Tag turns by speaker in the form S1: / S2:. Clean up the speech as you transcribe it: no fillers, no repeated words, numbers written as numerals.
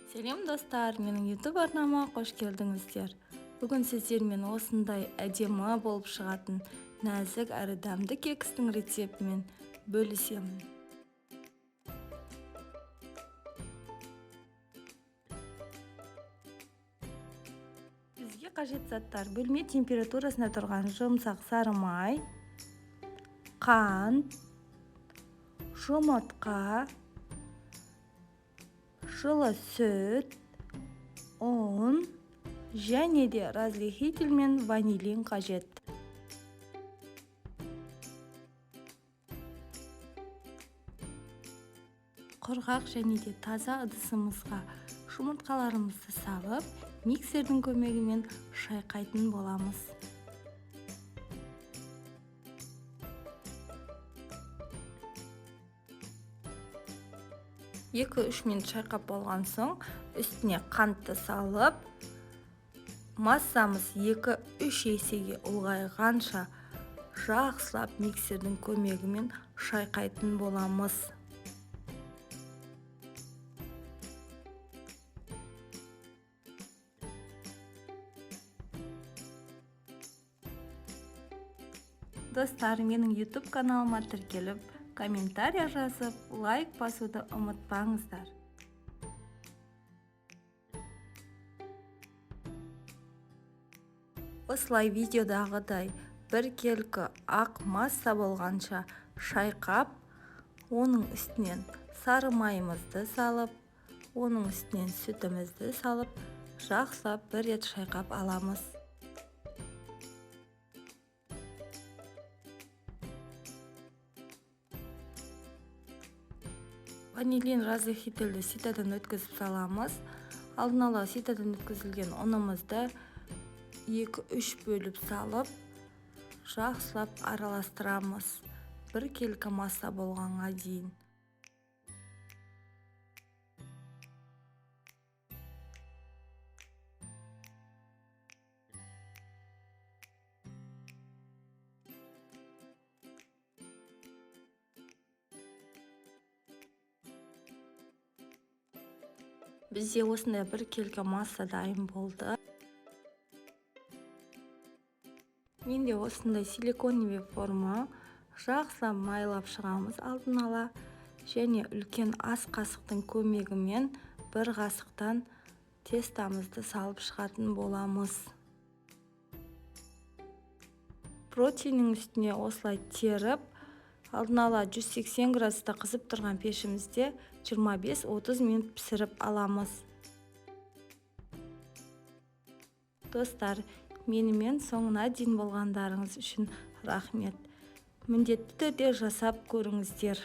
S1: Сәлем достар, менің YouTube арнама қош келдіңіздер. Бүгін сіздермен осындай әдемі болып шығатын нәзік әрі дәмді кекстің рецептімен бөлісемін. Бізге қажет заттар: бөлме температурасында тұрған жұмсақ сары май, қант, жұмыртқа, жылы сүт, ұн және де разрыхитель мен ванилин қажет. Құрғақ және де таза ыдысымызға жұмыртқаларымызды салып, миксердің көмегімен шайқайтын боламыз. Екі-үш минут шайқап болған соң, үстіне қантты салып, массамыз 2-3 есеге ұлғайғанша жақсылап миксердің көмегімен шайқайтын боламыз. Достар, менің YouTube каналыма тіркеліп, комментарий жазып, лайк басуды ұмытпаңыздар. Осылай видеодағыдай бір келкі ақ масса болғанша шайқап, оның үстінен сары майымызды салып, оның үстінен сүтімізді салып, жақсылап бір рет шайқап аламыз. Ванилин разрыхительді ситадан өткізіп саламыз. Алдын ала ситадан өткізілген ұнымызды 2-3 бөліп салып, жақсылап араластырамыз, бір келкі масса болғанға дейін. Бізде осындай бір келкі масса дайын болды. Менде осындай силиконовый форма, жақсылап майлап шығамыз алдын ала, және үлкен ас қасықтың көмегімен бір қасықтан тестамызды салып шығатын боламыз. Протеиннің үстіне осылай теріп, алдын ала 180 градуста қызып тұрған пешімізде 25-30 минут пісіріп аламыз. Достар, менімен соңына дейін болғандарыңыз үшін рахмет. Міндетті түрде жасап көріңіздер.